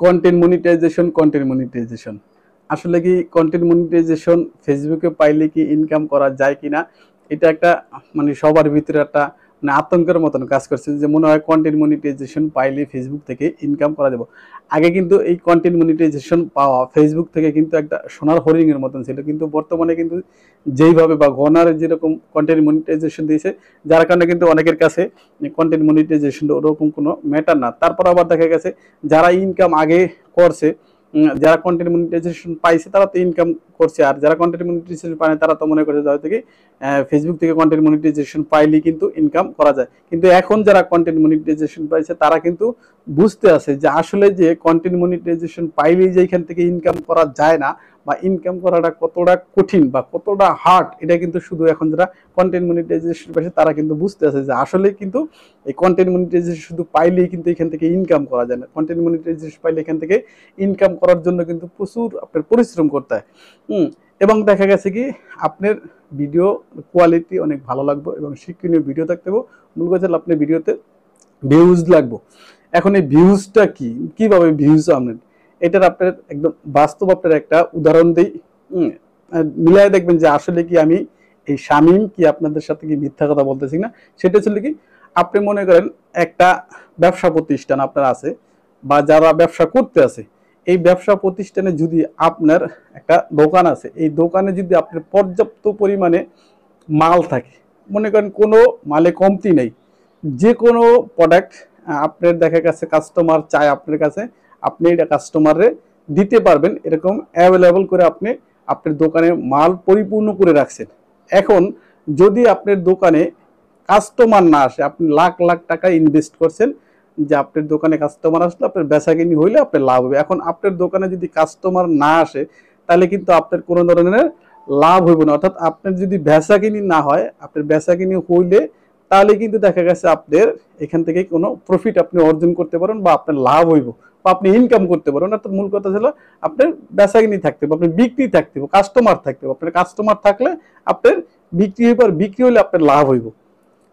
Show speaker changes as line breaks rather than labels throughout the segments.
Content monetization আসলে কি content monetization ফেসবুকে পাইলে কি ইনকাম করা যায় কিনা, এটা একটা মানে সবার ভিতরে একটা মানে আতঙ্কের মতন কাজ করছে যে মনে হয় কন্টেন্ট মনিটাইজেশন পাইলে ফেসবুক থেকে ইনকাম করা যাবে। আগে কিন্তু এই কন্টেন্ট মনিটাইজেশন পাওয়া ফেসবুক থেকে কিন্তু একটা সোনার হরিং এর মতন ছিল, কিন্তু বর্তমানে কিন্তু যেইভাবে বা ঘনার যেরকম কন্টেন্ট মনিটাইজেশন দিয়েছে, যার কারণে কিন্তু অনেকের কাছে কন্টেন্ট মনিটাইজেশন ওরকম কোনো ম্যাটার না। তারপর আবার দেখা গেছে যারা ইনকাম আগে করছে, যারা কন্টেন্ট মনিটাইজেশন পাইছে তারা তো ইনকাম করছে, আর যারা কন্টেন্ট মনিটাইজেশন পায় তারা তো মনে করছে হয়তো কি ফেসবুক থেকে কন্টেন্ট মনিটাইজেশন পাইলে কিন্তু ইনকাম করা যায়। কিন্তু এখন যারা কন্টেন্ট মনিটাইজেশন পাইছে তারা কিন্তু বুঝতে আছে যে আসলে যে কন্টেন্ট মনিটাইজেশন পাইলেই যে এখান থেকে ইনকাম করা যায় না, বা ইনকাম করাটা কতটা কঠিন বা কতটা হার্ড, এটা কিন্তু শুধু এখন যারা কন্টেন্ট মনিটাইজেশন পাইছে তারা কিন্তু বুঝতে আছে যে আসলে কিন্তু এই কন্টেন্ট মনিটাইজেশন শুধু পাইলেই কিন্তু এখান থেকে ইনকাম করা যায় না। কন্টেন্ট মনিটাইজেশন পাইলে এখান থেকে ইনকাম করার জন্য কিন্তু প্রচুর আপনার পরিশ্রম করতে হয়। এবং দেখা গেছে কি আপনার ভিডিও কোয়ালিটি অনেক ভালো লাগবে এবং শিক্ষণীয় ভিডিও থাকতে হবে। মূল কথা হলো আপনার ভিডিওতে ভিউজ লাগবে। এখন এই ভিউজটা কি, কিভাবে ভিউজ আনেন, এটার আপনার একদম বাস্তব আপনার একটা উদাহরণ দিই। মিলাই দেখবেন যে আসলে কি আমি এই শামীম কি আপনাদের সাথে কি মিথ্যা কথা বলতেছি না। সেটা ছিল কি, আপনি মনে করেন একটা ব্যবসা প্রতিষ্ঠান আপনার আছে বা যারা ব্যবসা করতে আছে, এই ব্যবসা প্রতিষ্ঠানে যদি আপনার একটা দোকান আছে, এই দোকানে যদি আপনার পর্যাপ্ত পরিমাণে মাল থাকে, মনে করেন কোনো মালে কমতি নেই, যে কোনো প্রোডাক্ট আপনার দেখা গেছে কাস্টমার চায় আপনার কাছে, আপনি এটা কাস্টমারে দিতে পারবেন, এরকম অ্যাভেলেবল করে আপনি আপনার দোকানে মাল পরিপূর্ণ করে রাখছেন। এখন যদি আপনার দোকানে কাস্টমার না আসে, আপনি লাখ লাখ টাকা ইনভেস্ট করছেন যে আপনার দোকানে কাস্টমার আসলে আপনার বেচাকিনি হইলে আপনার লাভ হবে। এখন আপনার দোকানে যদি কাস্টমার না আসে তাহলে কিন্তু আপনার কোনো ধরনের লাভ হইব না। অর্থাৎ আপনার যদি বেচাকিনি না হয়, আপনার বেচাকিনি হইলে তাহলে কিন্তু দেখা গেছে আপনার এখান থেকে কোনো প্রফিট আপনি অর্জন করতে পারেন বা আপনার লাভ হইব বা আপনি ইনকাম করতে পারেন। অর্থাৎ মূল কথা ছিল আপনার বেচাকিনি থাকতে হবে, আপনার বিক্রি থাকতে হবে, কাস্টমার থাকতে হবে। আপনার কাস্টমার থাকলে আপনার বিক্রি হইব, আর বিক্রি হলে আপনার লাভ হইব।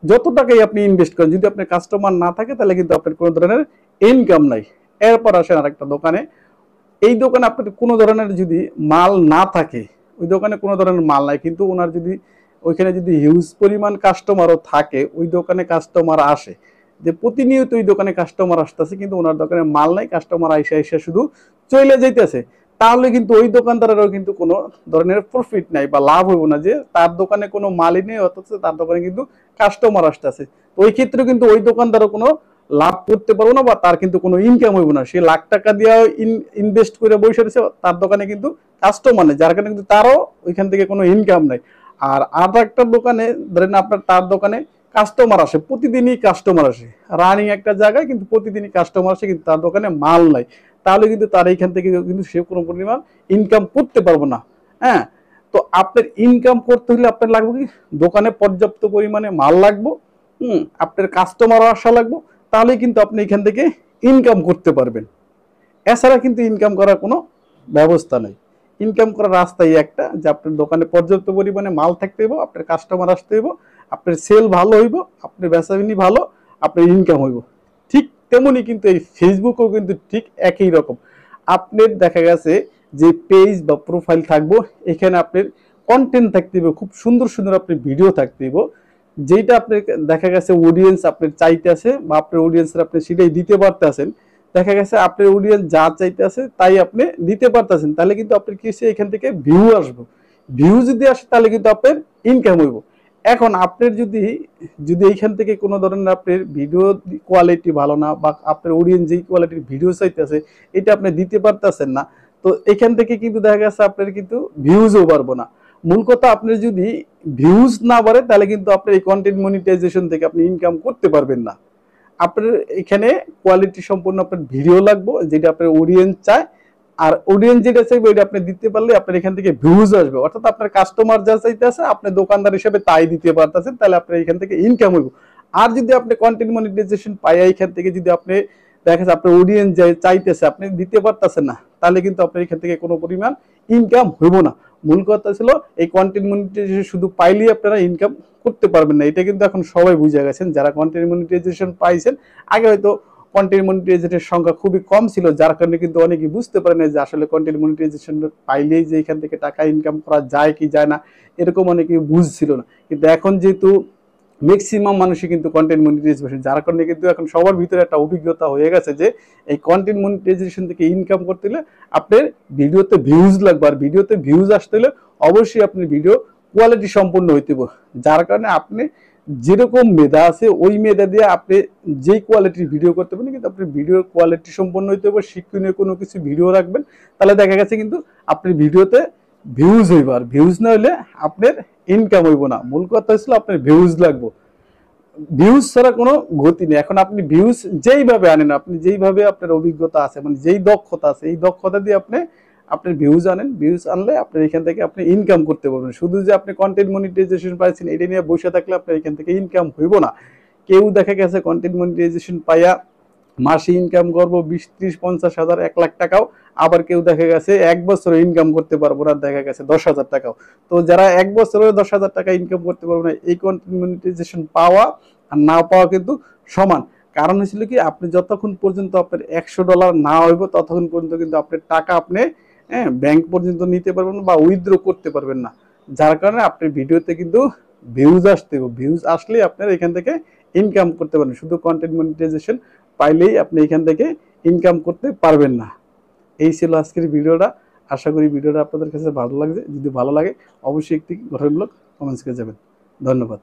যত টাকাই আপনি ইনভেস্ট করেন, যদি আপনার কাস্টমার না থাকে তাহলে কিন্তু আপনার কোনো ধরনের ইনকাম নাই। এরপর আসেন আরেকটা দোকানে, এই দোকানে আপনার কোনো ধরনের যদি মাল না থাকে, ওই দোকানে কোনো ধরনের মাল নাই, কিন্তু ওনার যদি ওইখানে যদি হিউজ পরিমাণ কাস্টমারও থাকে, ওই দোকানে কাস্টমার আসে, যে প্রতিনিয়ত ওই দোকানে কাস্টমার আসতেছে কিন্তু ওনার দোকানে মাল নাই, কাস্টমার আইসা আইসা শুধু চলে যাইতেছে, তাহলে কিন্তু ওই দোকানদারেরও কিন্তু কোনো ধরনের প্রফিট নাই বা লাভ হইব না, যে তার দোকানে কোনো মালই নেই অথচ তার দোকানে কিন্তু কাস্টমার আসতেছে। তো ওই ক্ষেত্রে কিন্তু ওই দোকানদারও কোনো লাভ করতে পারবো না বা তার কিন্তু কোনো ইনকাম হইব না। সে লাখ টাকা দিয়ে ইনভেস্ট করে বসে রয়েছে, তার দোকানে কিন্তু কাস্টমার নেই, যার কারণে কিন্তু তারও ওইখান থেকে কোনো ইনকাম নাই। আর একটা দোকানে ধরেন আপনার তার দোকানে কাস্টমার আসে, প্রতিদিনই কাস্টমার আসে, রানিং একটা জায়গায় কিন্তু প্রতিদিনই কাস্টমার আসে, কিন্তু তার দোকানে মাল নাই, তাহলে কিন্তু তার এইখান থেকে কিন্তু সে কোনো পরিমাণ ইনকাম করতে পারবো না। হ্যাঁ, তো আপনার ইনকাম করতে হলে আপনার লাগবে কি, দোকানে পর্যাপ্ত পরিমাণে মাল লাগবে, আপনার কাস্টমার আসা লাগবে, তাহলে কিন্তু আপনি এখান থেকে ইনকাম করতে পারবেন। এছাড়া কিন্তু ইনকাম করার কোনো ব্যবস্থা নেই। ইনকাম করার রাস্তাই একটা, যে আপনার দোকানে পর্যাপ্ত পরিমাণে মাল থাকতে হইব, আপনার কাস্টমার আসতে হইব, আপনার সেল ভালো হইব, আপনার বেচাবিনি ভালো, আপনার ইনকাম হইব। ঠিক তেমনি কিন্তু এই ফেসবুকও কিন্তু ঠিক একই রকম। আপনার দেখা গেছে যে পেজ বা প্রোফাইল থাকবো, এখানে আপনার কন্টেন্ট থাকতে হবে, খুব সুন্দর সুন্দর আপনার ভিডিও থাকতে হইব, যেটা আপনার দেখা গেছে অডিয়েন্স আপনার চাইতেছে বা আপনার অডিয়েন্সের আপনি সেটাই দিতে পারতেছেন। দেখা গেছে আপনার অডিয়েন্স যা চাইতে আছে তাই আপনি দিতে পারতেছেন, তাহলে কিন্তু আপনার কি এখান থেকে ভিউ আসবে। ভিউ যদি আসে তাহলে কিন্তু আপনার ইনকাম হইব। এখন আপনার যদি যদি এইখান থেকে কোনো ধরনের আপনার ভিডিও কোয়ালিটি ভালো না, বা আপনার অডিয়েন্স যেই কোয়ালিটির ভিডিও চাইতেছে এটা আপনি দিতে পারতেছেন না, তো এখান থেকে কিন্তু দেখা গেছে আপনার কিন্তু ভিউজও বাড়বো না। মূল কথা, আপনার যদি ভিউজ না বাড়ে তাহলে কিন্তু আপনার এই কন্টেন্ট মনিটাইজেশন থেকে আপনি ইনকাম করতে পারবেন না। আপনার এখানে কোয়ালিটি সম্পূর্ণ আপনার ভিডিও লাগবে, যেটা আপনার অডিয়েন্স চায়, আর অডিয়েন্স যেটা চাইবে ওইটা আপনি দিতে পারলে আপনার এখান থেকে ভিউজ আসবে। অর্থাৎ আপনার কাস্টমার যা চাইতেছে আপনি দোকানদার হিসেবে তাই দিতে পারতেছেন, তাহলে আপনার এখান থেকে ইনকাম হইব। আর যদি আপনি কন্টেন্ট মনিটাইজেশন পাই এখান থেকে যদি আপনি দেখা যাচ্ছে আপনার অডিয়েন্স যে চাইতেছে আপনি দিতে পারতেছেন না, তাহলে কিন্তু আপনার এখান থেকে কোনো পরিমাণ ইনকাম হইব না। মূল কথা ছিল এই কন্টেন্ট মনিটাইজেশন শুধু পাইলেই আপনারা ইনকাম করতে পারবেন না, এটা কিন্তু এখন সবাই বুঝে গেছেন যারা কন্টেন্ট মনিটাইজেশন পাইছেন। আগে হয়তো কন্টেন্ট মনিটাইজেশনের সংখ্যা খুবই কম ছিল, যার কারণে কিন্তু অনেকে বুঝতে পারে না যে আসলে কন্টেন্ট মনিটাইজেশন পাইলেই যে এখান থেকে টাকা ইনকাম করা যায় কি যায় না, এরকম অনেকে বুঝছিল না। কিন্তু এখন যেহেতু ম্যাক্সিমাম মানুষই কিন্তু কন্টেন্ট মনিটাইজেশন, যার কারণে কিন্তু এখন সবার ভিতরে একটা অভিজ্ঞতা হয়ে গেছে যে এই কন্টেন্ট মনিটাইজেশন থেকে ইনকাম করতে হলে আপনার ভিডিওতে ভিউজ লাগবে, আর ভিডিওতে ভিউজ আসতে হলে অবশ্যই আপনি ভিডিও কোয়ালিটি সম্পূর্ণ হইতে হবে। যার কারণে আপনি যেরকম মেধা আছে ওই মেধা দিয়ে আপনি যেই কোয়ালিটির ভিডিও করতে পারেন, কিন্তু আপনি ভিডিওর কোয়ালিটি সম্পন্ন হইতে হবে, শিক্ষণীয় কোনো কিছু ভিডিও রাখবেন, তাহলে দেখা গেছে কিন্তু আপনি ভিডিওতে ভিউজ হইব। আর ভিউজ না হইলে আপনার ইনকাম হইব না। মূল কথা হচ্ছিল আপনার ভিউজ লাগবে, ভিউজ ছাড়া কোনো গতি নেই। এখন আপনি ভিউজ যেইভাবে আনেন, আপনি যেইভাবে আপনার অভিজ্ঞতা আছে, মানে যেই দক্ষতা আছে, এই দক্ষতা দিয়ে আপনি আপনার ভিউজ আনেন, ভিউজ আনলে আপনার এখান থেকে আপনি ইনকাম করতে পারবেন। শুধু যে আপনি কন্টেন্ট মনিটাইজেশন পাইছেন এটা নিয়ে বসে থাকলে আপনার এখান থেকে ইনকাম হইব না। কেউ দেখা গেছে কন্টেন্ট মনিটাইজেশন পাইয়া মাসে ইনকাম করবো 20, 30, 50 হাজার, 1 লাখ টাকাও, আবার কেউ দেখা গেছে 1 বছরে ইনকাম করতে পারবো না, দেখা গেছে 10,000 টাকাও। তো যারা 1 বছরে 10,000 টাকা ইনকাম করতে পারবে না, এই কন্টেন্ট মনিটাইজেশন পাওয়া আর না পাওয়া কিন্তু সমান। কারণ হচ্ছিল কি, আপনি যতক্ষণ পর্যন্ত আপনার $100 না হইব ততক্ষণ পর্যন্ত কিন্তু আপনার টাকা আপনি ব্যাংক পর্যন্ত নিতে পারবেন না বা উইথড্র করতে পারবেন না। যার কারণে আপনার ভিডিওতে কিন্তু ভিউজ আসতে হবে, ভিউজ আসলেই আপনার এখান থেকে ইনকাম করতে পারবেন। শুধু কন্টেন্ট মনিটাইজেশন পাইলেই আপনি এখান থেকে ইনকাম করতে পারবেন না। এই ছিল আজকের ভিডিওটা। আশা করি ভিডিওটা আপনাদের কাছে ভালো লাগছে। যদি ভালো লাগে অবশ্যই একটি গঠনমূলক কমেন্টস করে যাবেন। ধন্যবাদ।